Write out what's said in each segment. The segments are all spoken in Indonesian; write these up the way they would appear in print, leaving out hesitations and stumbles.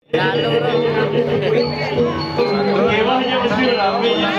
Kewahnya mesti ramenya.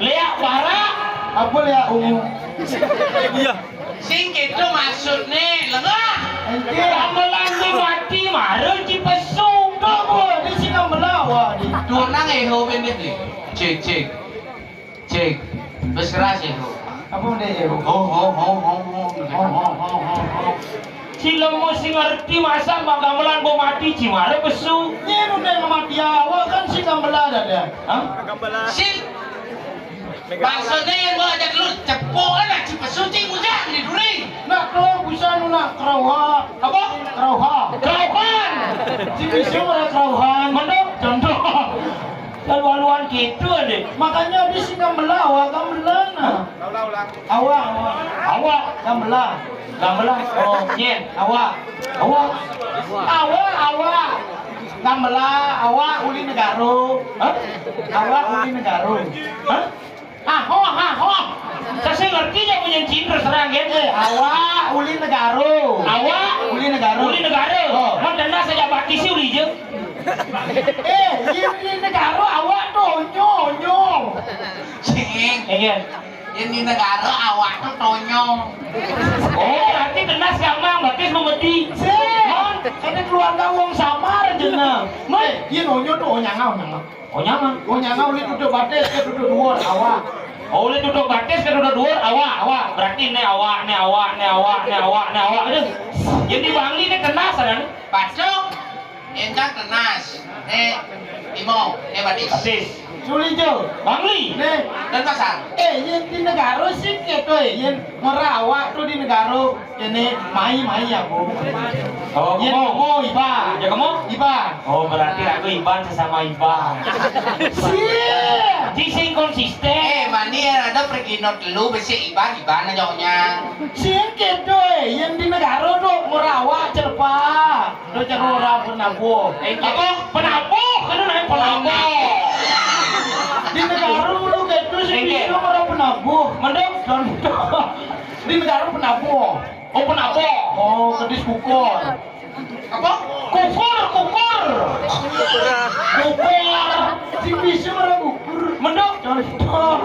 Lihat para Apa lihat ungu? Iya. sing gitu maksudnya lengah. Ente Gamelan di mati marah di pesung apa? Di sini melawa di. Tunang eho pendek nih. Cek. Bes keras eho. Apa dia? Sila mo sing ngerti masa bang gamelan bo mati cimara pesu. Ni udah mati awak kan si gambelan ada. Hah? Sil. Maksudnya yang mau ajak lu cepo anak cipesu cing ujak di duri. Nak kau bisa nak kerauha. Apa? Kerauhan. Si bisu ada kerauhan. Mendok contoh. Lalu-laluan gitu deh. Makanya di sini melawa gamelan. Awak gamelan. Gamelan. Oh, nyen. Awak gamelan. Awak uli negaro. Hah? Awak uli negaro. Hah? Aho. Saya ngerti yang punya cinta serang gitu. Awak uli negaro. Awak Uli negaro. uli negara. Oh. Mau dana saja bati sih uli je. Uli negaro awak tonyo. Cing. Ini negara awak tuh tonyong. Oh, berarti dana gampang batis mengerti. Cing. Mon Kene keluarga wong samar jeneng. Meh, yen onyo tuh onyanga. Onyanga uli duduk batis ke duduk dhuwur awak. Oh, ini duduk batis ke duduk dhuwur awak. Berarti ne awak. Aduh. Jadi Bangli ini kenas kan? Pasok, encang tenas. Imo, batis. Batis. Sulijo. Bangli. Nih, Dan pasar. yen di negara sih gitu yen merawak tuh di negara kene mai aku. Oh, Yen kamu. mau iba. Ya kamu? Iba. Oh, berarti aku Iban sesama Iban. Sih. Sing konsisten. Mani ada pergi not lu besi iban aja Sih gitu yen di negara tuh merawak cerpa. Tuh cerora penabuh. Apa? Penabuh? Kan naik penabuh. Di negara lu gitu sih itu orang penabuh. Mending di negara penabuh. Oh, penabuh. Oh, kedis kukur. Apa? Kukur. Si bisa orang kukur. Mendok. Contoh.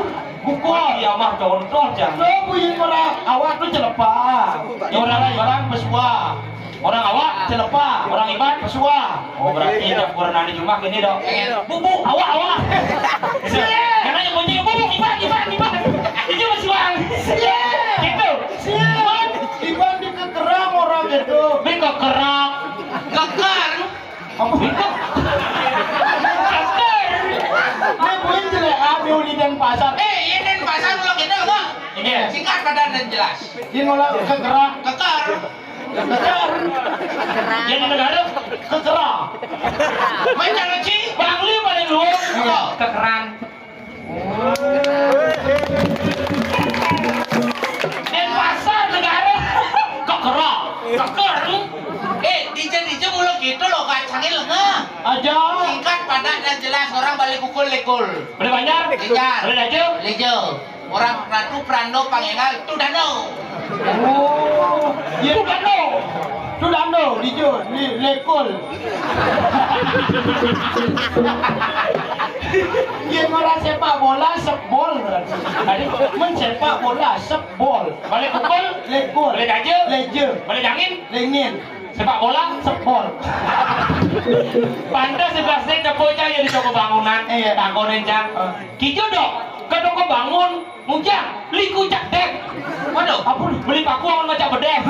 Kukur. Ya mah contoh jangan. Lo punya orang awak tuh celepa. Orang pesua. Orang awak, Celepa. orang Iban. Pesua. Oh, berarti yang kurang nani cuma gini dong. Bubuk, awak. Karena yang bunyi bubuk, Iban. Itu masih wang. Gitu. Siap. Iban di kekerang orang gitu. Bingkok kerak. Kekar. Apa bingkok? Ini punya jelek abi uli dan pasar. Ini pasar lo kita apa? Iya. Singkat padan dan jelas. Ini ngolah kekerang. Kekar. Keker. Yang di negara Kekerang. Macam leci. Bangli paling luar. Iya. Kekeran. Dan pasar negara kekerak. DJ mulu gitu lo kacangin lengah. Aja. Singkat padat dan jelas orang balik kukul lekul. Boleh banyak? Kejar. Boleh aja? Lejo. Orang ratu prando pangenal tu dano. Oh. Iya Dando. Tu Dando dijo lekol. Iya orang sepak bola sebol berarti. Mensepak bola sebol. Boleh pukul? Lekol. Boleh aja? Leje. Boleh jangin? Lengin. Sepak bola? Sebol. Pantas sebasnya cepo aja di toko bangunan. Iya. Takonin jang. Kijo dok. Ke toko bangun. Mujang. Liku cak dek. Waduh. Apa? Beli paku awan macam bedek.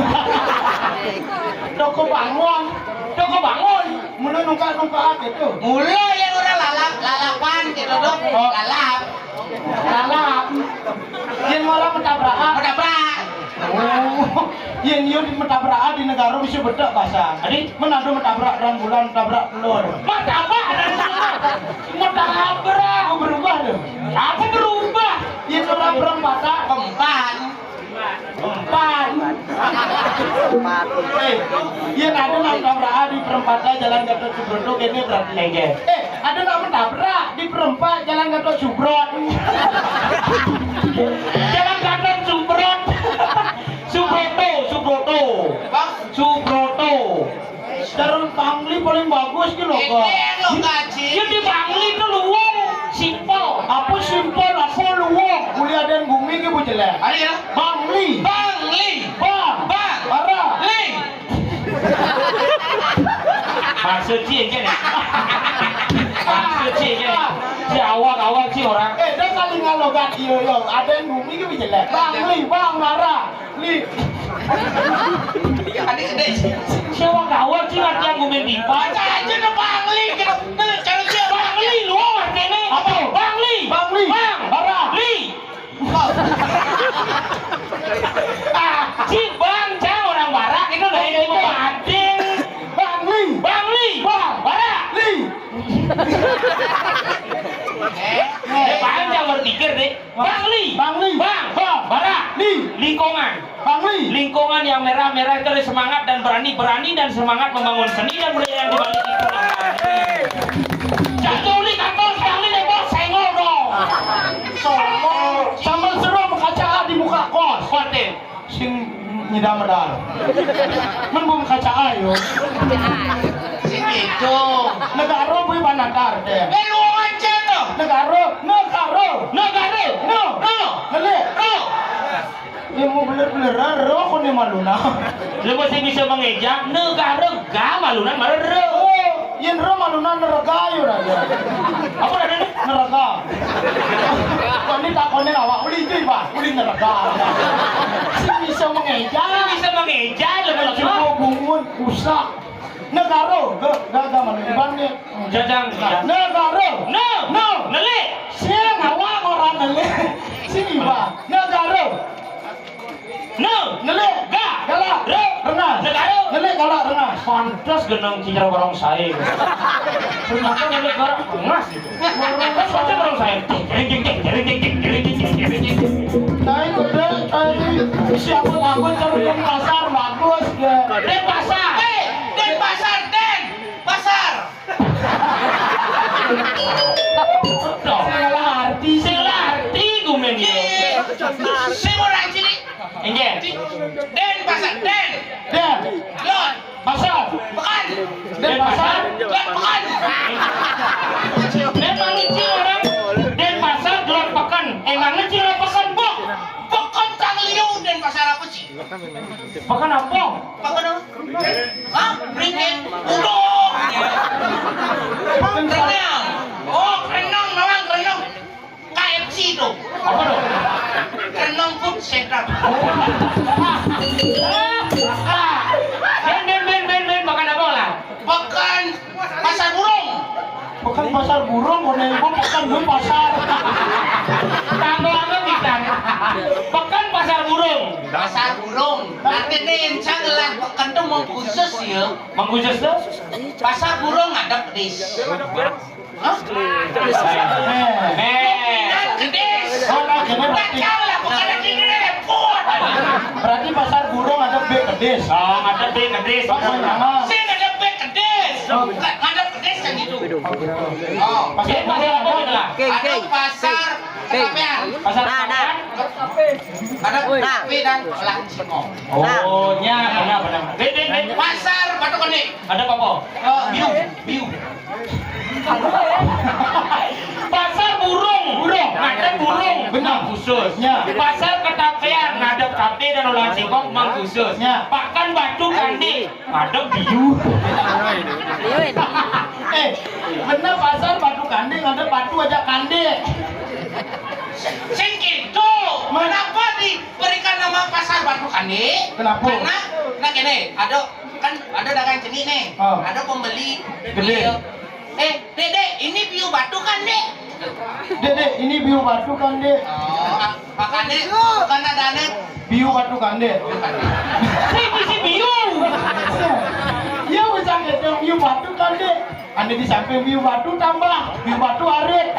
Toko bangun. Toko bangun. Mulai nungka gitu. Mula yang orang lalapan gitu dong. Oh. Lalap. Lalap. Yang orang mentabrakan. Menabrak. Oh, yang di mentabrak di negara bisa beda bahasa. Adi? Menado mentabrak rembulan, mentabrak telur. Apa? Menabrak. Aku berubah deh. Apa berubah? Yang orang perempatan, Empat. empat. Yang ada mentabrak di perempatan Jalan Gatot Subroto ini berarti. Ada nak mentabrak di perempat Jalan Gatot Subroto. Jalan Gatot Subroto. Subroto. Darun Bangli paling bagus gitu loh. Ini lo kaji. Ya di Bangli itu luwung, simpel. Apa simpel, apa luwung. Kuliah dan bumi ke bu jelek. Ada ya? Bangli. Bangli. Bang. Bang. Arah. Li. Maksud sih aja nih. Maksud sih aja nih. Si awak sih orang. Dia kali ngalogat yo ada yang bumi ke bu jelek. Bangli, bang, arah. Li. Adik. Si awak sih ngerti yang gue mimpi. Baca aja ke Bangli. Kita kalau dia Bangli luar artinya. Apa? Bangli. Bangli. Bang. Arah. Li. Si bang, saya orang barak itu dari ibu banding. Bangli. Bangli. Bang. Barak. Li. Panjang berpikir deh. Bangli. Bangli. Bang. Bang. Barak. Li. Lingkungan. Bangli. Lingkungan yang merah-merah itu ada semangat dan berani dan semangat membangun seni dan budaya yang dibalik lingkungan. Jatuh li kantor Bangli deh bos, senggol dong. Sombong. Sambal serum kaca di muka kos. Kuatin. Sing nyidam medal. Men bum kaca ayo. sing gitu. Negara punya banatar deh. Lu aja lo. Negara. No. Ngele. No. Ini mau bener-bener roh ko ni maluna. Lu masih bisa mengeja negara malunan marere. Oh, yen roh maluna neraka yo raja. Apa ada nih? Neraka. Kok ini takone awak uli iki, Pak. Uli neraka. Si bisa mengeja. Bisa mengeja lu Coba bungun usak. Negara, gak manuban nih. Jajang. Negara. No. Neli. Siang awak orang nele. Sini, Pak. Negara. No. Nele. Ga. Galak. Rengas. Negara. Nele galak rengas. Pantas genang cincang orang saya. Ternyata neli gara emas gitu. Pantas orang saya. Saya gede, saya siapa takut cari pasar bagus ya. Den pasar. Den pasar, Den pasar. Salah arti. Salah arti gumen yo. Si orang cilik. Enggak. Den pasar, Den. Den, Lot, pasar. pekan. Den pasar. Lot, pekan. Den manuci orang. Den pasar gelap pekan. Emangnya cilok pekan bok. Pekan Kang Liu, Den pasar apa sih? Pekan apa? Pekan apa? Hah? Ringgit? Udang. Renang. Oh, renang, nawang renang. KFC tuh. Apa dong? Renang food center. Ben makan apa lah? Pekan pasar burung. Bukan pasar burung, kone ibu bukan gue pasar. Tambah apa kita? Pekan pasar burung. Pasar burung. Nanti nih encang lah pekan tuh mau khusus ya. Mengkhusus tuh? Pasar burung ada pedis. Hah? Dan pedis. Oh, nah, gini berarti. Kacau lah bukan ada di repot. Berarti pasar burung ada B kedes. Oh, ada deh kedis. Sama. Saya nggak ada bed kedis. Nggak ada pedis yang itu. Oh, Pasar pasar apa gitu lah? ada pasar kecapean. Pasar apa? Ada kafe dan olahan singkong. Oh, nya benar. Ben. Pasar Batu Koni. Ada apa? Biu. Pasar burung. Ngadep burung. Benar. Khususnya. Pasar ketapean. Ngadep kafe dan olahan singkong khususnya. Pakan batu kandi. Ngadep biu. Bener pasar batu kanding ada batu aja kanding. Sing gitu. Kenapa diberikan nama pasar Batu Kani? Kenapa? Karena nah gini, ada dagang jenis nih. Oh. Ada pembeli. Gede. Dek, ini biu batu kan, Dek? Dek, ini biu batu kanding. Oh, makanya bukan adanya Biu batu kanding. Si biu. Ya bisa gitu biu batu kanding. Anda di samping biu batu tambah biu batu arit,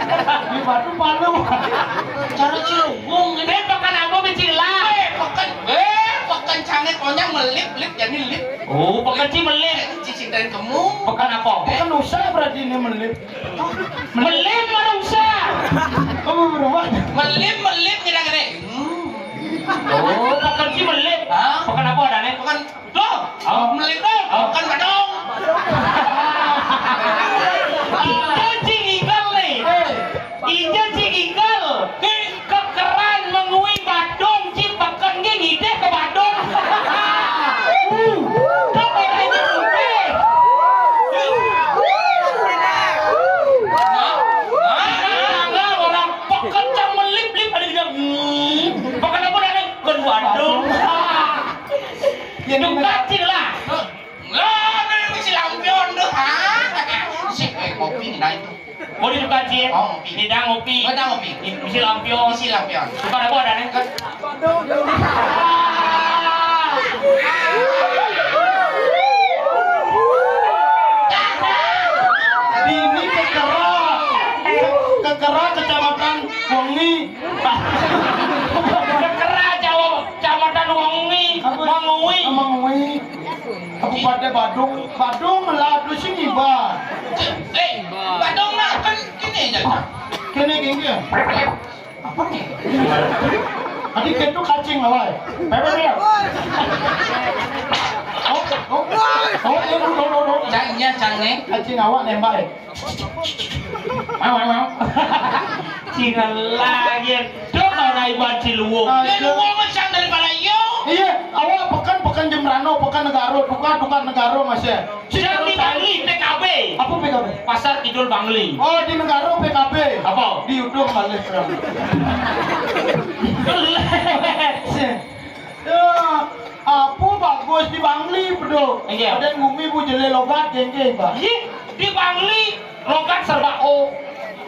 biu batu palu. cara cilung ini. Pakan apa bicila? Pekan canggih pokoknya melip jadi lip. Oh, pekan cimelit. Cicing dan kamu. Pekan apa? Kan usah berarti ini melip. Melim mana usah? Oh, berubah. Melip gini. Oh, pekan cimelit. Hah? Pekan apa ada nih? Bukan loh, melip tuh, bukan badong. Ijo cingikal nih. Ijo cingikal. Kekeran mengui badung cipakan gini deh ke badung. Kau orangnya udah. Enggak orang pekan cang melip-lip ada di dalam. Pekan apa dah nih? Kan badung. Yang kacil lah. Lah, si lampion tuh, si kopi nih itu. Mau dikasih? Oh, ngopi. Tidak ngopi. Ada ngopi. Misi lampion. Si lampion. Bukan apa ada nih? Ini kekera kecamatan Wengi. Kekera Kecamatan Wengi. Mangui. Mangui. Kabupaten Badung lah tu sini ba. Badong lah kan ini aja. Kini. Apa nih? Adik itu kacing awal. Bebe. Oh. Cangnya cangnya. Kacing awak nembak. Mau. Tinggal lagi. Dok orang iban Ciluwung. Lu mau macam daripada yo. anu pekan negara, tukar negara Mas ya. Yang di Bangli PKB. Apa PKB? Pasar Kidul Bangli. Oh, di negara PKB. Apa? Di Udung balik terang. Apa bagus di Bangli, bro? Iya. Ada ngumi bu jele logat jengke, Pak. Di Bangli logat serba O.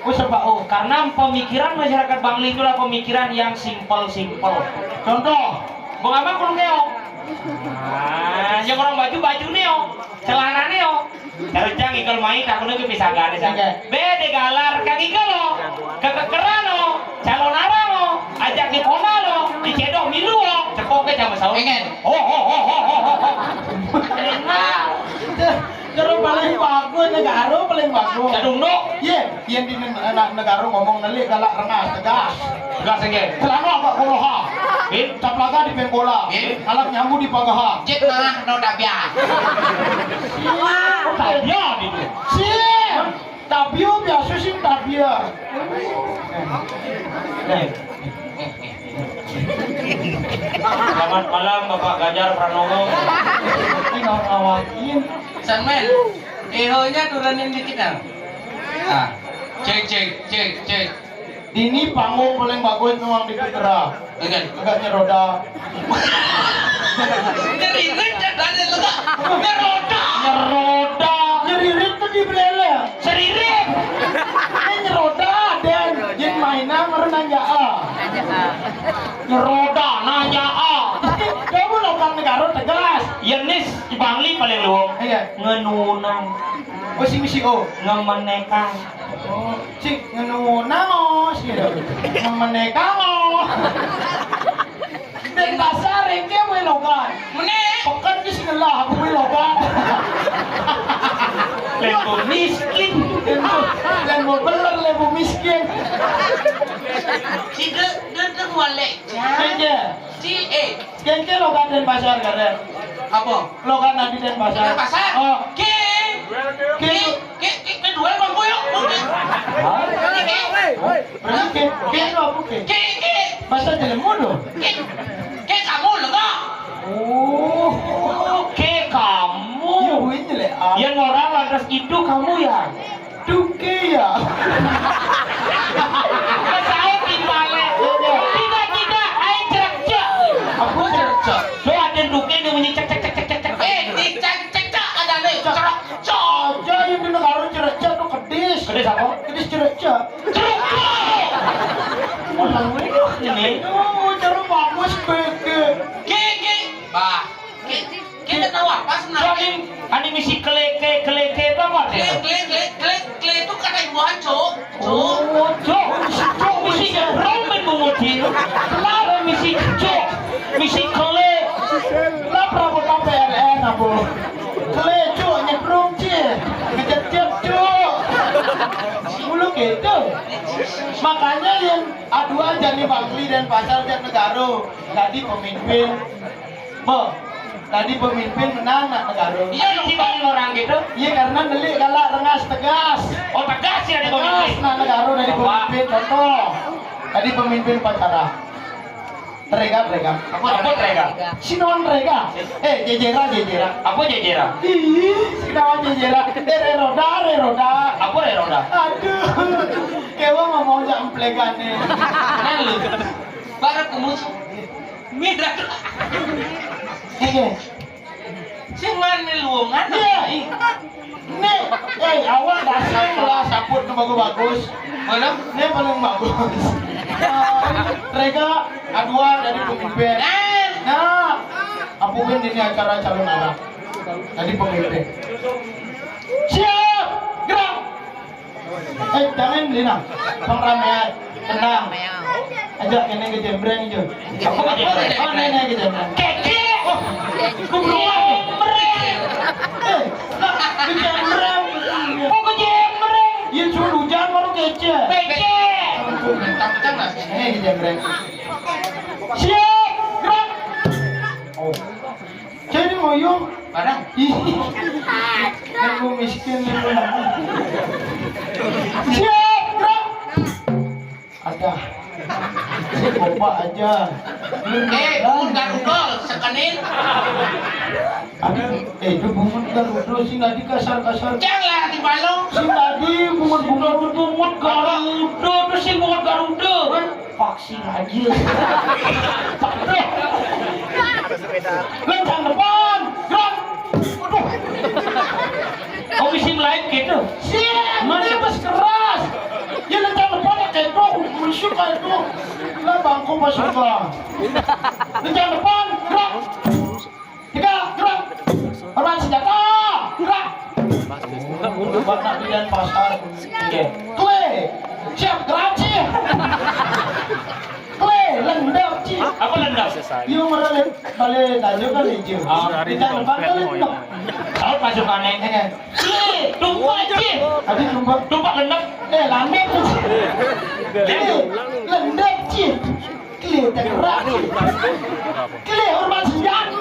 Oh, serba oh. Karena pemikiran masyarakat Bangli itulah pemikiran yang simpel-simpel. Contoh, Bang Abang kurang neo. Nah, yang orang baju neo, celana neo. Terjang ikal main takutnya ke pisagan desa. Bede galar kang ikal lo, kekekeran lo, calon arang lo, ajak di kona lo, dicedok milu lo, cepok ke jam sahur. Pengen. Kalau paling bagus negara paling bagus. Kadung no, Iya, yang di negara ngomong nelik galak rengas tegas. enggak senggel. Celana agak koloha. Bin, Caplaga di pengbola. Alat nyambu di pagaha. Cek nah noda biar. tanya itu. Sim, tabio biasa sih tabia. Selamat malam Bapak Ganjar Pranowo. Ini ngawakin. Sanmen, ehonya turunin dikit ah. Cek. Ini panggung paling bagus nuang di Putra. Enggak. Agaknya roda. Ngeririt dan lega. Ngeroda. Nyeroda, Nyeririt tuh di belele. seririt. Ini nyeroda dan jin mainan merenang jaa. Nyeroda, nanya Kamu lokal negara tegas. Yenis di Bangli paling luwung. Iya. Ngenunang, Oh si misi o. ngemenekang. Oh, si ngenunang sih. Menekang o. Dan pasar rengke boleh lokal. Meneh. Pekan di sini lah aku boleh lokal. Lembu miskin. Dan mau beler lebu miskin. Si de wale. Kenge, Si kenge lokal dan pasar karen. apa? Lokal nanti dan pasar. Ada pasar. Oh, Ke kedua bang koyo. berarti ke apa ke? Ke Pasar jalan mudo. kamu lo enggak? Oh, Oke kamu. iya ini le. Yang orang lantas itu kamu ya. Duke ya. Saya gimana? Tidak, ayo cercak. Aku cerca. Lo ada duke ini bunyi cek. Dicek ada nih. Cerok. Aja yang di negara cerca tuh kedis. Kedis apa? Kedis cerca. Ulang ini. Oh, cara bagus beke. Ke. Bah. Kita tahu apa sebenarnya? Soalnya animasi keleke itu apa? Kle itu kata ibuan cok. Oh, cok, misi romen bumutin. Kenapa misi cok, misi kele? Lah perabot PLN apa? Kelecu nyekrum cie. Ngejep cuk. Mulu gitu. Makanya yang aduan jadi Bangli dan pasar dan negara. Tadi pemimpin. Tadi pemimpin menang nak negara. Iya dong dibangun orang gitu. Iya karena delik galak rengas tegas. Oh tegas ya di Tegas pemimpin. nak negara dari pemimpin contoh. Tadi pemimpin upacara. Rega. Apa mereka? Sinon rega. Jejera. Apa jejera? Ih, sinawan jejera. Roda. Apa roda? Aduh. Kewa ngomong jam plegane. Lalu baru kemus. Midrak. Oke. Si mana luangan? Iya. Nih, awal dasar kelas saput bagus. Mana? Ini paling bagus. Rega aduan dari pemimpin. Nah, aku kan ini acara calon arah. Tadi pemimpin. Siap, gerak. Jangan Lina, pengramean, tenang. Ajak ini ke jembreng itu. Apa ke jembreng? Oh, nenek ke jembreng. Keke. Jembreng. Ke jembreng. Kok ke jembreng? Ya suruh hujan baru kece. Keke. Mentang-mentang lah. Ini ke jembreng. Siap, gerak. Oh. Jadi mau yung. Barang. Ih, aku miskin nih. Siap, gerak. Ada. Si Bapak aja. Bungun garudol sekenin. Itu bungun garuda sih nggak kasar-kasar. Janganlah di balong. Si tadi bungun garuda terus si bungun garuda. Vaksin aja. Sakit. Lencang depan. Gerak. Aduh. Oh bisa live gitu. Siap. Mana pas keras. Ya lencang depan ya kayak itu. Masuk kayak itu. Lah bangku masuk lah. Lencang depan. Gerak. Tiga. Gerak. Hormat senjata. Gerak. Buat pilihan pasar. Kle. Siap gerak sih. Kle. Lendap sih. Apa lendap? Iya mereka balik tanya kan hijau. Lencang depan kan lendap. Tahu pasukannya. Tumpak aja. Tadi Tumpak lendap. Lamet lendap sih. Kle tergerak sih. Kle hormat senjata.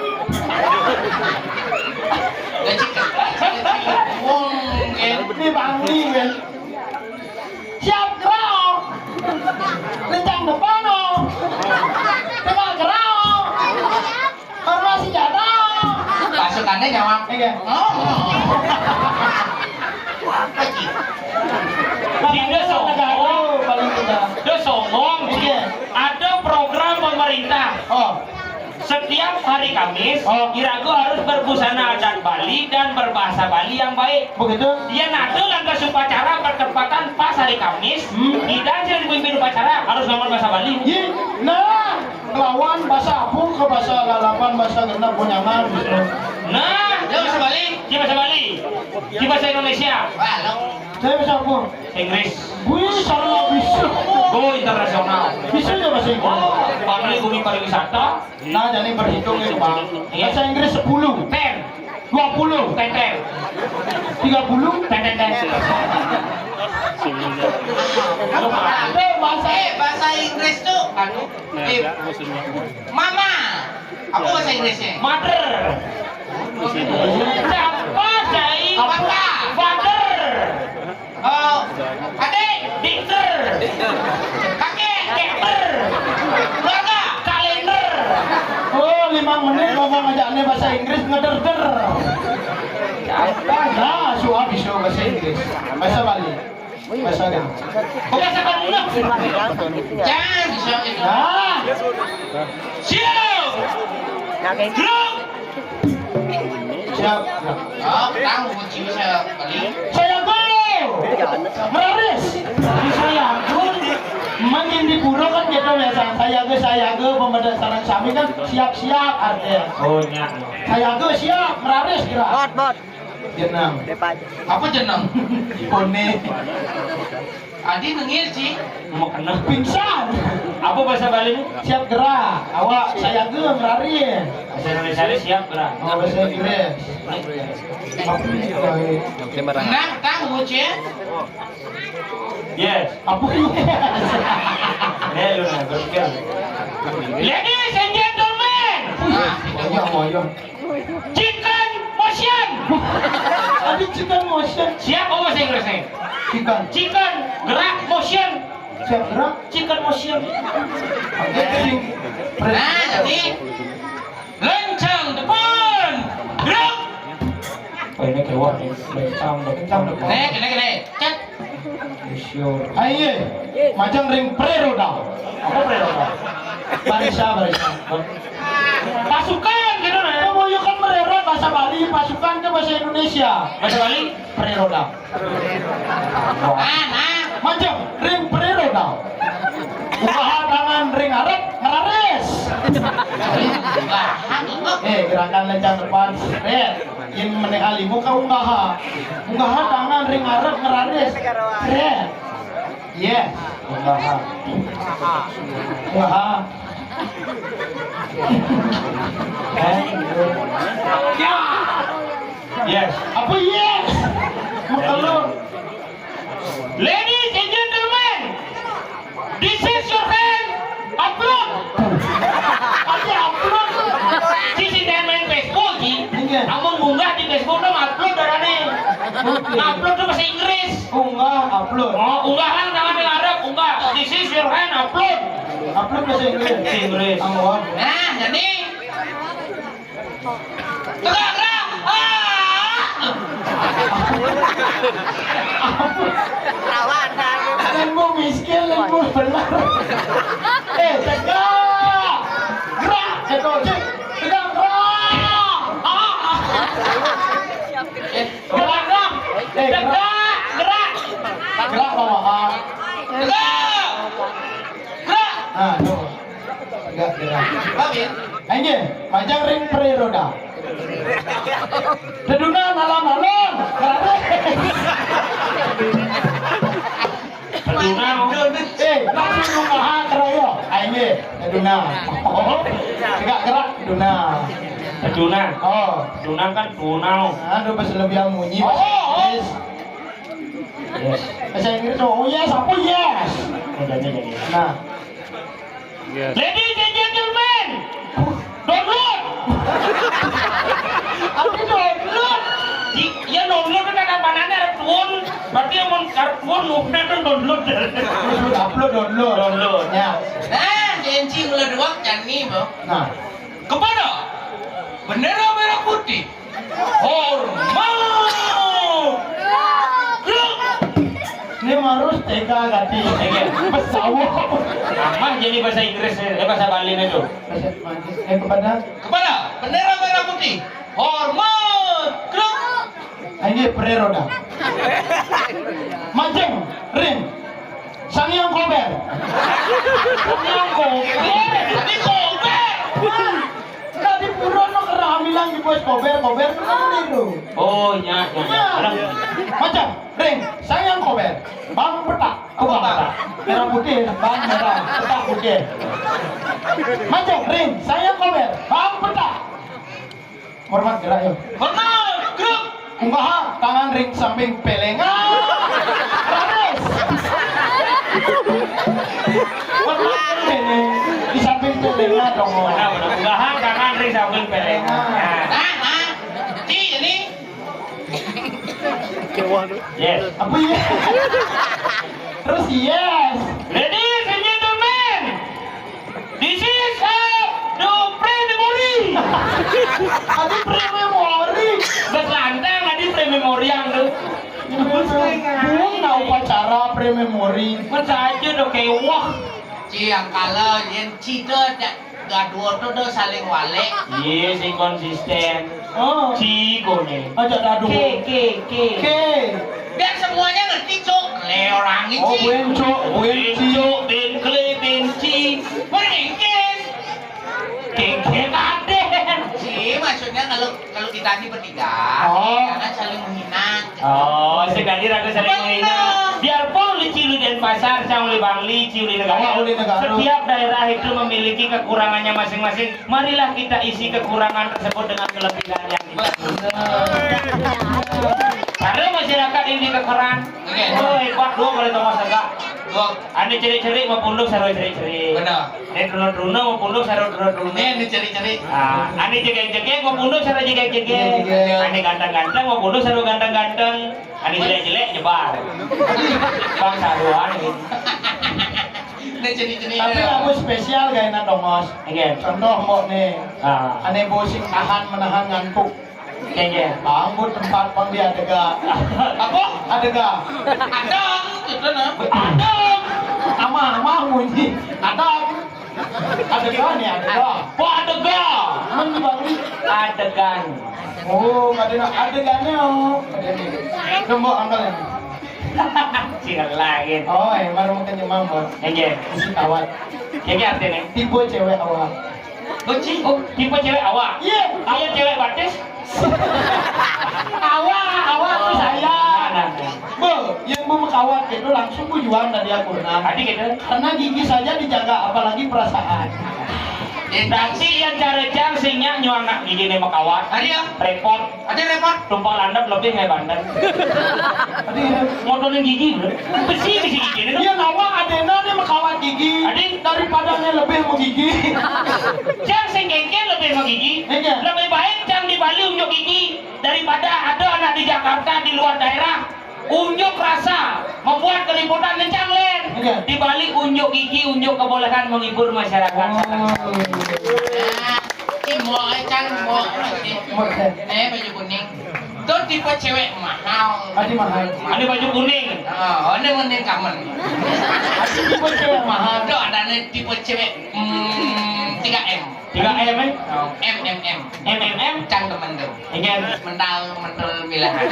Ini bangli kan. Siap gerak. Lencang depan oh. Tengah gerak. Hormat senjata. Pasukannya jawab. Iya. Dia sombong. Paling tidak. Dia sombong. Iya. Ada program pemerintah. Oh. Setiap hari Kamis, Irago harus berbusana adat Bali dan berbahasa Bali yang baik. Begitu. Dia nado langkah upacara bertepatan pas hari Kamis. Tidak aja dipimpin upacara harus ngomong bahasa Bali. Iya. Nah, lawan bahasa Apung ke bahasa lalapan bahasa genap bonyangan gitu. Nah, Dia bisa balik. di bahasa Bali, di bahasa Indonesia, Balong. Saya bisa Apung. Inggris, Wih, sama bisa. go internasional. Bisa ya bahasa Inggris. Oh, Bali bumi pariwisata, Nah, jadi berhitung itu bang. Bahasa Inggris 10, ten, 20, ten, 30. ten. Bahasa Inggris tuh mama. Apa bahasa Inggrisnya? Mother, siapa Cai? Papa. Father, Oh, adik, dictor, kakek, keter, keluarga. kalender. Oh, 5 menit ngomong aja aneh bahasa Inggris ngeder-der. Nah, suah bisa bahasa Inggris. Bahasa Bali. Bahasa kan. Bahasa kamu. Jangan bisa itu. Nah, Siap. Gerak. siap. Oh, tahu kunci bisa balik. Saya gol. Meraris. Saya gol. Makin di pura kan gitu biasa. Saya ge pemedat sarang sami kan siap-siap artinya. Oh, nya. Saya ge siap meraris kira. Bot. Jenang. Apa jeneng? Kone. Adi nengir sih. Mau kena. Pingsan. Apa bahasa Bali? Siap gerak. Awak saya ge meraris. Bahasa Indonesia ini siap gerak. Oh, bahasa Inggris. Nah, tahu kunci. Yes. Apa ini? Lu na berpikir. Ladies and gentlemen, Ayam. chicken motion. Tadi chicken motion. Siap apa bahasa Inggrisnya? Chicken. Chicken gerak motion. Siap gerak. Chicken motion. Nah, jadi lencang depan. Gerak. Oh ini keluar nih. Kencang depan. Kene. Cet. Ayo, macam ring preroda. Apa periode? Barisan. Pasukan gitu nah. Kamu yuk kan merera bahasa Bali, pasukan ke bahasa Indonesia. Bahasa Bali? Preroda. Nah. Macam ring preroda. Usaha tangan ring arep ngeraris. Gerakan lencang depan. Yang meneh alimu kau unggaha. Unggaha tangan ring arep ngeraris. Yes. Unggaha. Unggaha. Ya. Yes. Apa yes? Makalur. Ladies and gentlemen, this is your hand. Upload. Ada upload. Sisi dan main Facebook ki. Iya. Kamu munggah di Facebook dong upload darane. Upload tuh bahasa Inggris. Unggah upload. Oh, unggahan tangan yang Arab, unggah. this is your hand, upload. Upload bahasa Inggris. Inggris. Angguan. Nah, jadi gerak. Lembu miskin, lembu benar. Tegak. Gerak. Cik. Tegak, gerak. Gerak. Gerak. Gerak bawa. Gerak. Nah, tuh. Tegak, gerak. Babi. Ini, majang ring periroda. Dedunan alon-alon. Dedunan. Langsung ngumaha keraya. Ini, dedunan. Tegak gerak, dedunan. Dedunan. Oh, Dedunan kan dunau. aduh bahasa lebih yang munyi. Oh, Bahasa oh. Inggris. Yes. Bahasa Inggris tuh, oh yes, apa yes? Jadi. Nah, Ladies and gentlemen, download. apa download? Ya download kan ada panahnya ada tuan. Berarti yang mau kartuan nuhna kan download. Download. Download. Ya, Nah, janji meleduak jani, Bang. nah, Kepada bendera merah putih. Hormat. ini harus TK ganti. Pesawat. Amah jadi bahasa Inggris, bahasa Bali itu. Kepada Kepada bendera merah putih. Hormat. ini periroda. Majeng, ring, sangyang kober. Yang kober. Tadi kober. Tadi puron lo kerah bilang di bos kober kan itu. Oh ya. Macam ring, sayang kober, bang petak, merah putih, bang merah, petak putih. Macam ring, sayang kober, bang petak. Hormat gerak yuk. Hormat. Kumaha tangan ring samping pelengan. Rames. Hormat ini di samping pelengan dong. Mudah-mudahan tangan ring samping pelengan. Nah. Ci ini. Yes. Apa ya? Terus yes. Ladies and gentlemen, this is the pre-memory. Tadi pre-memori. Berlantang tadi pre-memory yang lu. Buang na upacara pre-memori. Masa aja udah kayak wah. Ci yang kalau yang ci tu gaduh tu saling wale. Yes, inconsistent. Oh, Ciko nih. aja dadu. Ke. Oke. Biar semuanya ngerti cok. Leorangin Oh, ci. benco, benci. Benci. Mungkin. Kengkeng aden. Ci maksudnya kalau kita ini bertiga, Oh. jangan saling menghina. Oh, sekali ragu saling menghina. Biarpun Cilu dan Pasar, Cangli Bangli, Cilu Negara. Oh, Uli Negara. Setiap daerah itu memiliki kekurangannya masing-masing. Marilah kita isi kekurangan tersebut dengan kelebihan yang kita punya. Karena masyarakat ini kekurangan. Oke. Oh, hebat dua kali Thomas agak. Dua. Ane ceri-ceri mau punduk saroi ceri-ceri. Benar. Ane druna-druna mau punduk saroi druna-druna. Ini dicari-cari. Ah, ane jegeng-jegeng mau punduk saroi jegeng-jegeng. Jegeng-jegeng. Ane ganteng-ganteng mau punduk saroi ganteng-ganteng. Ane jelek-jelek nyebar. Bang saruan gitu. Ini cari-cari. Tapi lagu spesial gak enak dong mas. Oke. Contoh mau nih, Ah, aneh bosing tahan menahan ngantuk. kayaknya. Bang bu tempat bang dia ada gak? Apa? Ada gak? Ada. Itu nah. Ada. Ama bunyi. Ada. Ada gak nih? Ada gak? Oh, adegan. Mana bang? Adegan. Oh, ada gaknya oh. Gembok angkel ya. Singat lagi. Oh, baru makan nyemang bang. Kayaknya. Isi kawat. Kayaknya artinya. Tipe cewek awal. Kunci. Oh, tipe cewek awak. Iya. Ayah cewek batis. Awal tuh saya. Mana? Bu, yang mau kawat itu langsung bu jual dari aku Tadi gitu. karena gigi saja dijaga apalagi perasaan. Berarti yang cara jang singnya nyuang nak gigi nih makawat. Ada ya? Repot. Ada repot. Tumpang landap lebih kayak bandar. Tadi Modalin gigi bro. Besi gigi ini. dia nawa adena nih makawat gigi. Adik. Daripada nya lebih mau gigi. Jang sing kengken lebih mau gigi. Iya. Lebih baik jang di Bali unjuk gigi daripada ada anak di Jakarta di luar daerah unjuk rasa membuat keributan kencang len. Iya. Di balik unjuk gigi, unjuk kebolehan menghibur masyarakat. Mo cang mo baju kuning. Itu tipe cewek mahal. Adi mahal. Ada baju kuning. Oh, ini mending kamen. Adi tipe cewek mahal. Itu ada tipe cewek 3M. 3M eh? M. Cang temen tuh. Ingin Mental milahan.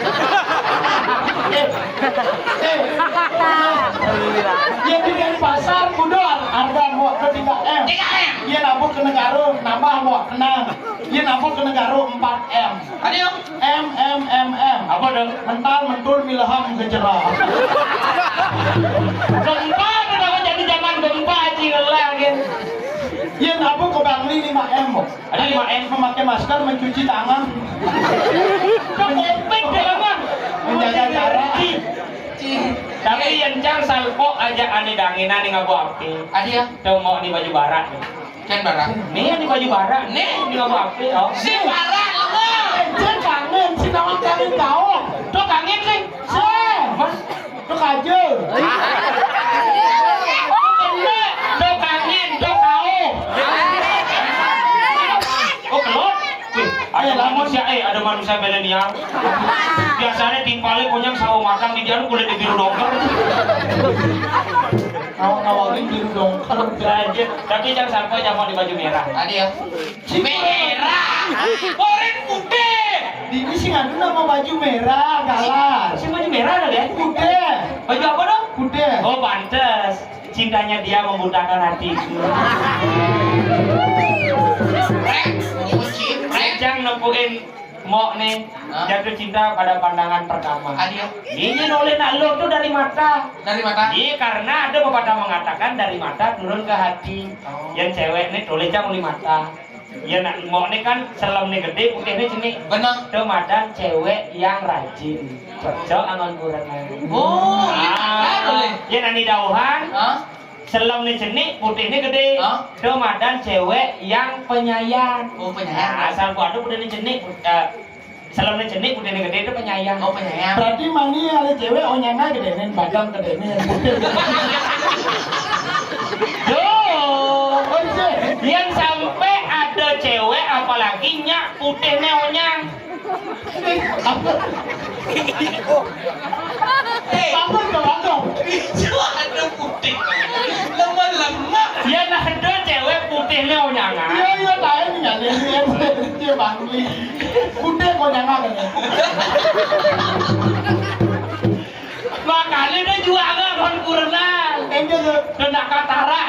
Yang di pasar kudor harga mau ke 3M. 3M. Iya nabuk ke negara nambah mau tenang. Iya nabuk ke negara 4M. Aduh. M. apa dong? Mental mentul milham gejerah. Gempa kenapa jadi zaman gempa aja lah gitu. Iya nabuk ke Bangli 5M. Ada 5M. Memakai masker, mencuci tangan, Kopek jangan. menjaga jarak. Tapi yang cang salpo aja ane danginan nih ngabu api. Adia. Tuh mau di baju barat. Kan barang. Nih di baju barat. Nih di ngabu api. Oh. Si barang lo. Jen kangen, si nawang kangen kau. Tuh kangen sih. Mas, tuh kaje. Oh bener. Tuh kangen, tuh kau. Oh kelot. Ayo manusia ada manusia milenial. Biasanya timpalnya punya sawo matang di jalan kulit biru dongker. Nawang biru dongker. Aja. Tapi jangan sampai jangan di baju merah. Adia. Merah. Oren putih. Ini sih ngadu nama baju merah, galar. Si baju merah ada ya? Putih, Baju apa dong? putih. Oh pantes. Cintanya dia membutakan hatiku. Jangan nempuin mau nih jatuh cinta pada pandangan pertama. Adia. Ini oleh nak lo tuh dari mata. Dari mata. Iya karena ada pepatah mengatakan dari mata turun ke hati. Yang cewek nih tulis jang oleh mata. Ya nak mau nih kan selam nih gede putih nih sini. Benar. Tuh madan cewek yang rajin. Cocok angon kurang. Oh, iya boleh. Ya nani dauhan. Hah? Selam nih jenik, putih nih gede. Hah? Domadan cewek yang penyayang. Oh, penyayang. Nah, asal gua ada putih nih jenik, selam nih jenik, putih nih gede itu penyayang. Oh, penyayang. Berarti mani ada cewek onyangnya gedenin badan gedenin putih. Duh, Oh sih. yang sampai ada cewek apalagi nyak putih nih onyang. Bangun ke bangun. Itu ada putih. Lemah-lemah. Ya nah ada cewek putih nih onyangan. Iya tahu nih nyalin dia Bangli. Putih onyangnya gedenin. Makanya dia jualan kon kurang. Enggak tuh. Kena katara.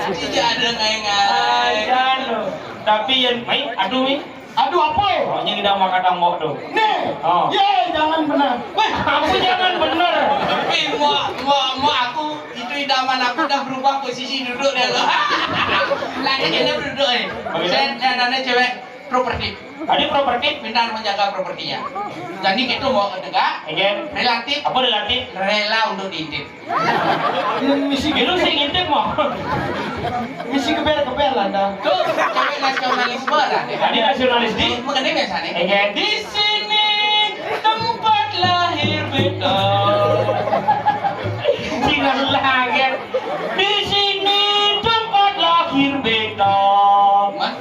Tidak ada ngai-ngai. Ajan lo. Tapi yang, aduh mi. Aduh apa? Oh, ini udah makan dambok tuh. Nih. Oh. Ye, jangan benar. Weh, aku jangan bener. Tapi mau aku itu idaman aku udah berubah posisi duduk dia lo. Lagi ini duduk Saya dananya cewek properti. Tadi properti. Pintar menjaga propertinya. Jadi gitu mau dekat. Again. Relatif. Apa relatif? Rela untuk diintip. Misi Itu sih ngintip mau. misi keber lah dah. Tuh cewek nasionalisme lah. Tadi nasionalis di. Mengenai biasanya. Again. Di sini tempat lahir beta. Jangan lagi. Di sini tempat lahir beta.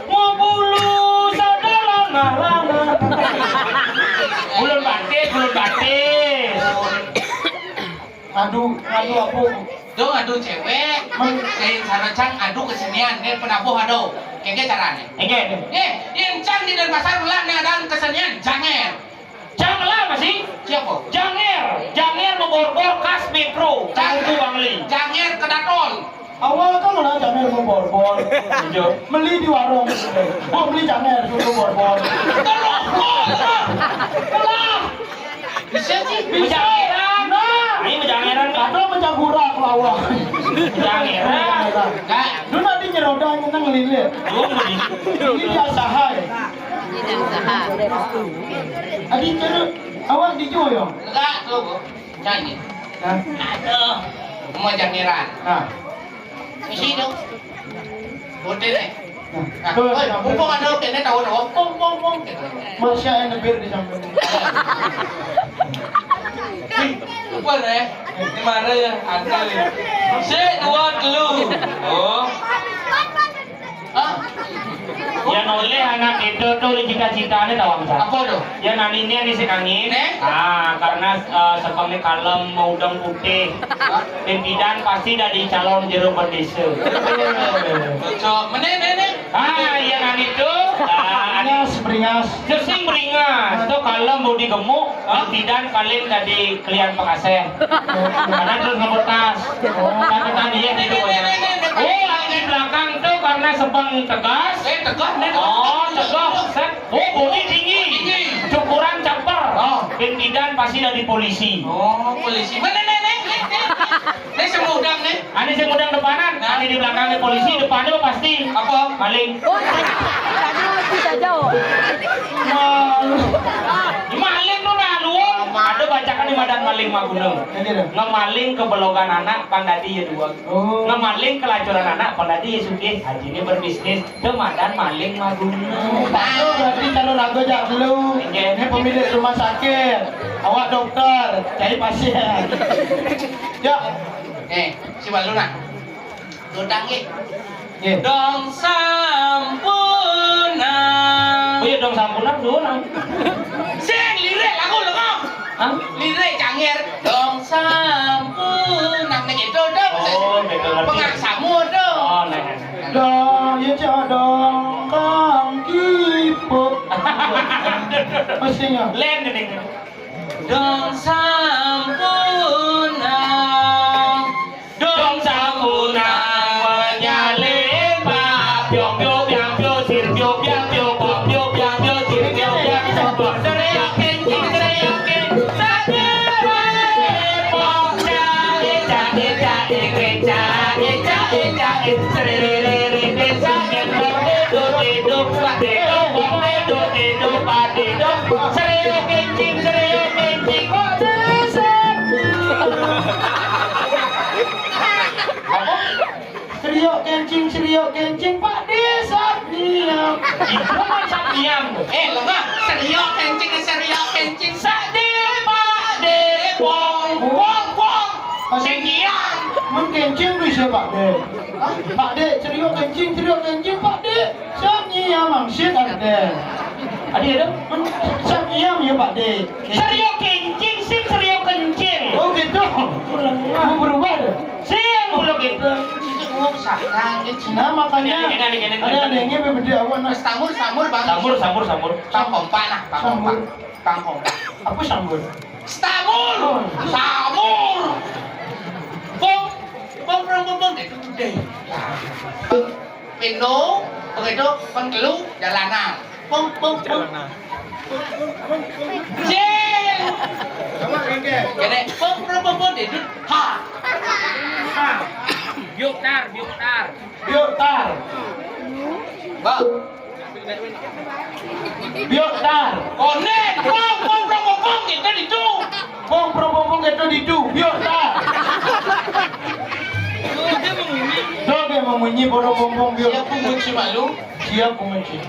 Mau bulu sadar lama. Belum batis. Adu apa? Tuh adu cewek. Kayak saracang adu kesenian. Dia penabuh adu. Kayak caranya. Again. Yang cang di Denpasar ulah ada kesenian janger. Jangan lama sih. Siapa? Janger membor-bor khas Metro. Canggu Bangli. Janger kedaton. Awal kan udah janger mau bor-bor. Beli di warung. Gua beli janger dulu bor-bor. Bisa sih. Jangeran. Nah, Ini jangeran nih. ada menjagura kelawang. Jangeran. Enggak. Lu nanti nyeroda nyeneng lilit. Belum nih. Ini dia sahai. Adi cerut. Awak dijoyong. Enggak tuh. Nyanyi. Nah, Aduh. Mau jangeran. nah. Isi dong. Boten nih. Nah, tuh, Mumpung ada kene tahu-tahu. Pong. Masya yang nebir di samping. Apa deh? Ini mana ya? Ada ya. Dua dulu. Oh. Ya oleh anak itu tuh cita-citanya tahu apa? Apa tuh? Ya naninya nih si kangin. Nek? Karena sepangnya kalem mau udang putih. Pimpinan pasti dari calon jero berdesa. Cocok. Mana? Ya nani tuh. Beringas. Sing beringas. Tuh kalem mau digemuk. Pimpinan kalian dari klien pengasih. Karena terus ngebetas. Kata dia gitu ya. Di belakang tuh karena sepang tegas. Tegas nih. Oh, tegas. Set. Bodi tinggi. Cukuran caper. Pimpinan pasti dari polisi. Oh, polisi. Mana nih? Nih semudang nih. Ani sing mudang depanan, ani di belakangnya polisi, depannya pasti Apa? maling. Oh, bisa jauh. Maling tuh lah lu. Ada bacakan di madan maling mah gunung. Ngemaling ke belogan anak pandadi ya dua. Ngemaling kelacuran anak pandadi ya sugih. Haji ini berbisnis. Tuh madan maling mah gunung. Itu berarti kalau ragu jak dulu. Ini pemilik rumah sakit. Awak dokter, cari pasien. Ya. Si Baluna. Dodang ki. Ye. Dong sampuna. Oh iya dong sampunan dulu. Sing lirik lagu lo kok. Hah? Lirik cangir. Dong sampuna. Nek itu dong. Oh, betul ngerti. Pengaksamu dong. Oh, nah. Dong, ya dong, kang kiput. Pastinya. Len gini. Dong sampuna. Dong sampunang menyalin pak piong piong piong piong sir piong piong piong pop piong piong piong sir piong piong piong pop seriok kencing sate pop cari cari cari gereja serere desa gendong hidup hidup padedong hidup hidup padedong seriok kencing kok desa. Seriok kencing Pak Desa diam. Bukan sak diam. Lemah. Seriok kencing. Sade Pak De Wong sing diam. Men kencing bisa Pak De. Pak De seriok kencing Pak De. Sanya mangsir ada. Adi ada? Sanya ya Pak De. Seriok kencing sing seriok kencing. Oh gitu. Mau berubah deh. Sing mulo gitu. Ngomong sakang gitu. Nah makanya Gini. ada yang beda awan. Samur bang. Sambur. Bang pompa nah, bang pompa. Apa sambur? Samur. Bong deh. Pendo, begitu pengelu jalanan. Bong. Jeng. Gini, bong deh. Ha. Biuktar. Bang. Bioktar. Konen, bong kita itu. Bong gitu didu. Bioktar. Doge memunyi borong-borong biok. Siapa mengunci malu? Siap mengunci.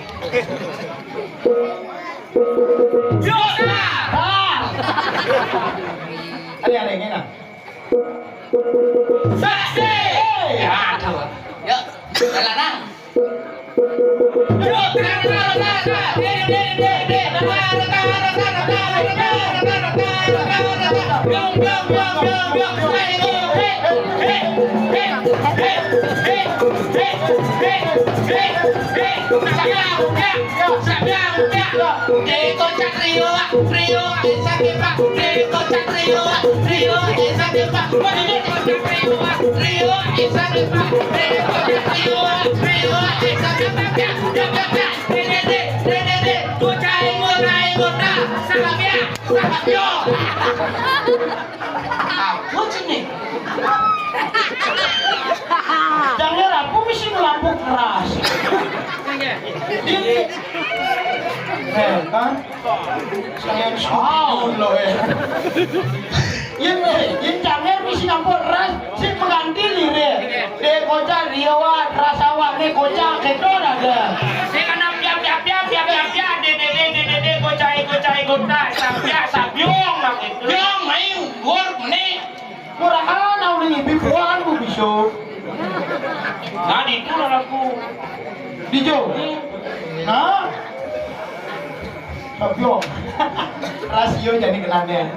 Bioktar. Ada yang enak. Saksi. Ya, yuk, jalanan. Apa sini? Jangan lampu mesti lampu keras. Ini kan? Saya tahu loh Ini jangan mesti lampu keras. Si pengganti lirik. De kocak riawat rasawa ne kocak kedor ada. Sing ana piap de kocai gota sabiong nang itu. Yang main gor meneh. aku. Dijo. Nah. Sabyo. Rasio jadi kelanian.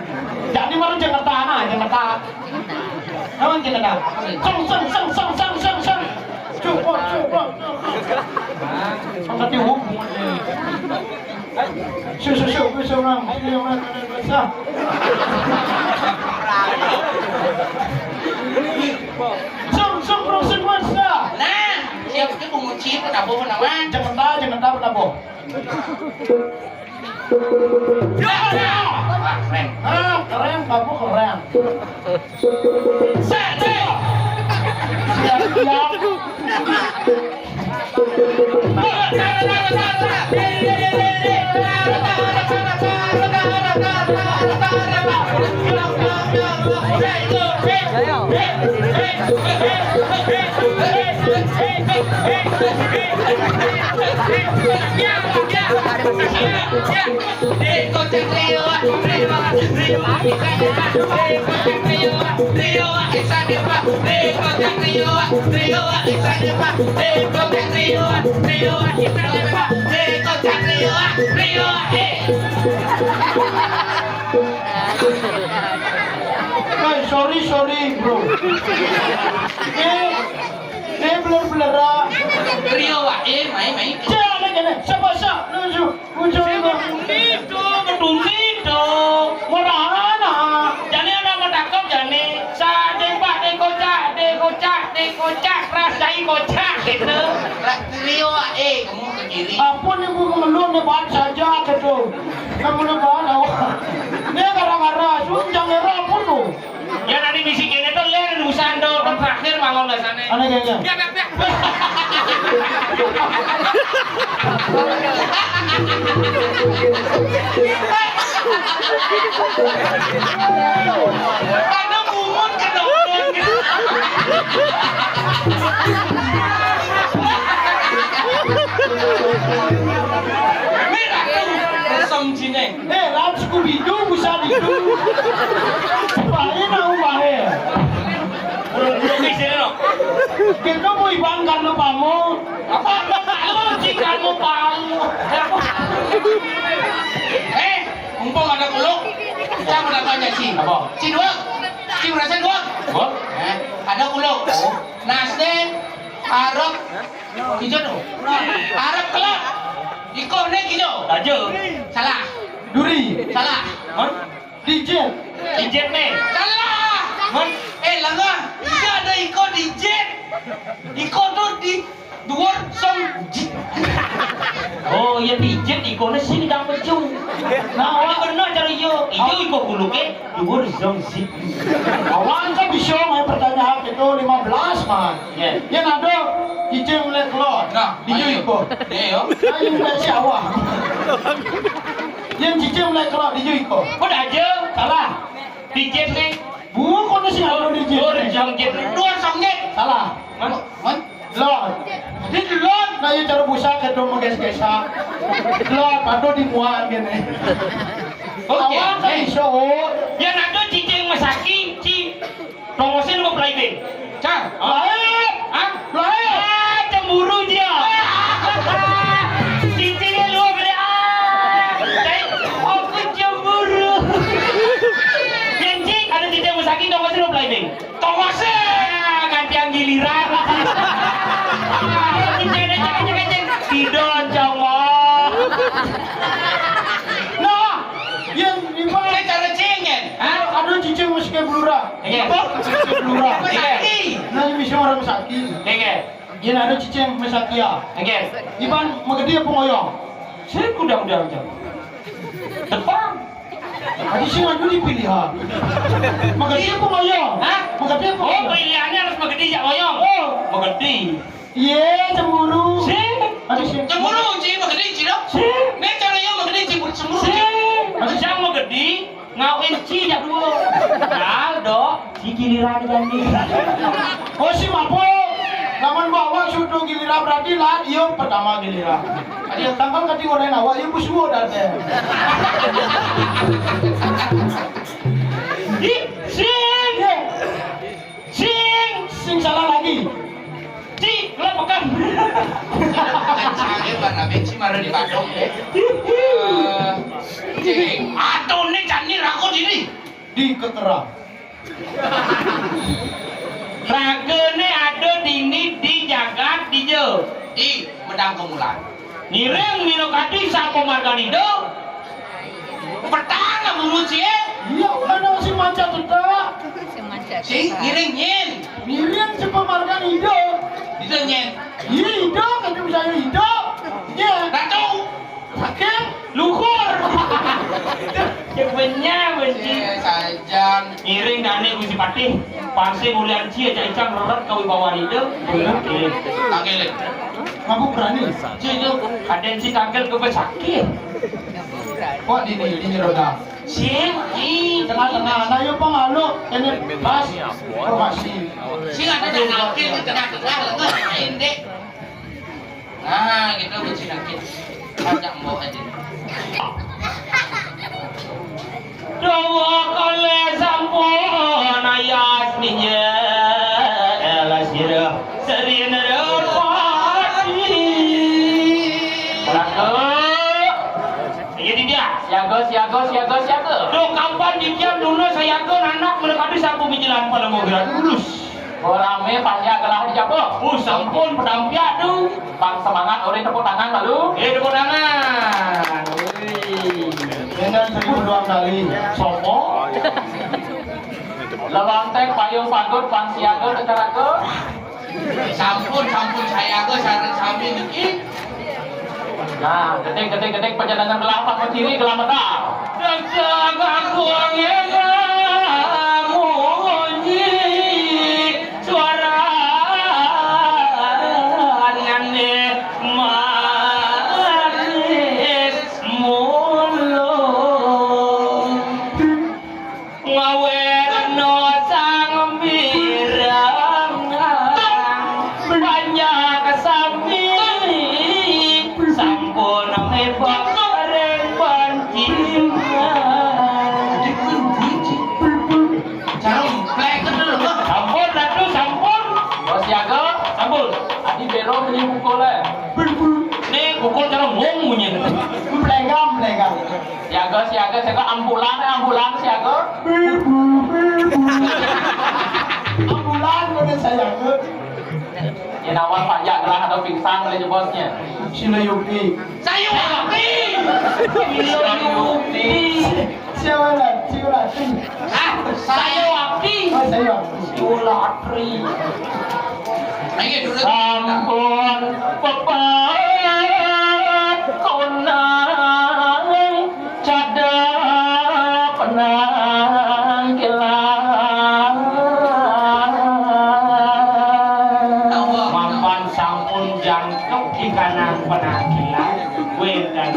Jadi baru jangan tahan, jangan tahan. Nawan jangan tahan. Sang. Cukup. Sampai dihukum. Susu, bisa orang. Ini orang biasa. Sang, proses masa. Nah, siapa itu pengunci penabo penawan? Jangan tahan, penabo. Wah, keren. Keren, kamu keren. Satu. Siap. Sorry bro. Ini blur-blur. Rio Wak, main. Jangan gini, siapa nuju. Itu. Merana. Jadi ada mau takut jadi. Sadeng pak dekocak, rasai kocak gitu. Rio Wak, kamu ke kiri. Ampun ibu mengeluh nih bahan saja gitu. Kamu nih bahan awak. Ini gara-gara sunjang era pun tuh. Ya nanti bisikin itu ler usando kan terakhir bangun lah sana. Aneh kayaknya. Biar. Ada mumun ke dong. Merah tuh, resem sini. Lam Scooby-Doo bisa didu. Bahe na bahe. Di sini loh. Kita mau ibang karena kamu. Apa lu jika mau pamu? Mumpung ada kuluk, kita mendapatnya sih. Apa? Ciduk, berasa dua. What? Ada kuluk. Nasne, Arab, hijau tuh. Arab kelak. Iko nih hijau. Aja. Salah. Duri. Salah. Mon? Dijet. Ijet nih. Salah. Mon? Langga. Tidak ada Iko di jet. Iko tuh di luar song jit. Oh, ya dijet ikonnya sini dapat jauh. Nah, awak benar cara yo. Ijo iko kuluknya dhuwur zong zit. Awan kan bisa main pertanyaan itu 15 man. Ya. Yang ada dijet mulai keluar. Nah, Dijet ayo. iko. Ayo. Ayo mulai siawa. Yang dijet mulai keluar dijet iko. Udah aja. Salah. Dijet nih. Bukan sih kalau dijet. Dhuwur zong zit. Luar song jet. Salah. Mon. Lord. Di Lord na yung cara busa ka do mages-gesa. Lord, pado di muan gini. Oke. Awan ka iso. Yang ada cicing masaki, promosi lu play deh. Cang. Lain. Ah? Lain. Cemburu dia. Cicingnya lu beli. Aku cemburu. Yang cing ada cicing masaki, promosi lu play deh. Tawase. Ganti yang giliran. Cicing. Tidon cowok. Nah, yang di Saya mana? cara cengen. Ada cicing masih kayak belura. Iya. Masih belura. Masaki. Nah, ini bisa orang masaki. Oke. Yang ada cicing masaki ya. Oke. Iban magadi apa ngoyong? Saya udah. Depan. Adi sih ngadu dipilih ha. Magadi apa ngoyong? Hah? Magadi apa Oh, ngoyong? pilihannya harus megedi ya, oyong. Oh. Megedi. Iya, cemburu. Sih. Ada sih. Cemburu Ci, magede Ci dong. Sih. Nih cara yang magede Ci cemburu Ci. Siang mau gede, ngawin ci ya dulu. Aldo, ci giliran ganti. Oh si mampu. Laman bawa sudah giliran berarti lah dia pertama giliran. Dia tangkal kati orang awak dia busuh dah deh. Sing, Sing salah lagi. ci lo pekan. Kencangnya mana benci marah di Bandung deh. Cing, atuh nih cani rakut ini. Di keterang. Ragene ada dini di jagat di jauh. Di medang kemulan. Nireng minokati sapo marganido. Petang nggak bulu sih? Iya, mana si manca tidak. Sing ngiring nyen. Miriam si pemargan hidup. Itu nyen. Iya hidup, kan saya hidup. Iya. Ratu. Pakai. Luhur. Cebenya benci. Sajan. Ngiring dane Gusti Patih. Pasti mulian cia cai cang reret kawibawan itu. Kagel. Mabuk berani. Cie itu. Kaden si kagel sakit. Kok di roda. Sing, Tengah-tengah, nah yuk pengalu. Ini pas. Formasi. Sing ada dan nakil di tengah-tengah lengan main deh. Nah, gitu benci nakil. Ajak mbok aja. Dawa kale sampun ayas ninya elasira serina pati. Lako. Jadi dia, siaga. Duh, kapan dikian dulu saya ke anak mendekati sapu bijilan pada mobilan lulus. Rame panjang gelang di Japo. Sampun pedampia tuh. Bang semangat, orang tepuk tangan lalu. Tepuk tangan. Dengan 1002 kali. Sopo. Lelanteng payung pagut pang siaga negara ke. Sampun saya ke sareng sami niki. Nah, ketik perjalanan gelap kiri gelam medal. Jaga kuangnya munyi suara ngane manis mulung ngawer no sang birangan banyak kesami sampun hebok reng pancina Sarung plek dulu. sampun ratu sampun bos siaga sampun adi bero beli pukul nih pukul cara mungunya Pelegam. siaga ambulan siaga Ambulan mana saya ke. ya nawan panjang gelang atau pingsan oleh bosnya Sila Yukti. Sayur api. Siapa lagi? saya wakti Oh, saya Yukti. Ulatri Ayo dulu. sampun pepat konang cada penanggilan mampan sampun jangkep di kanan penanggilan wen dan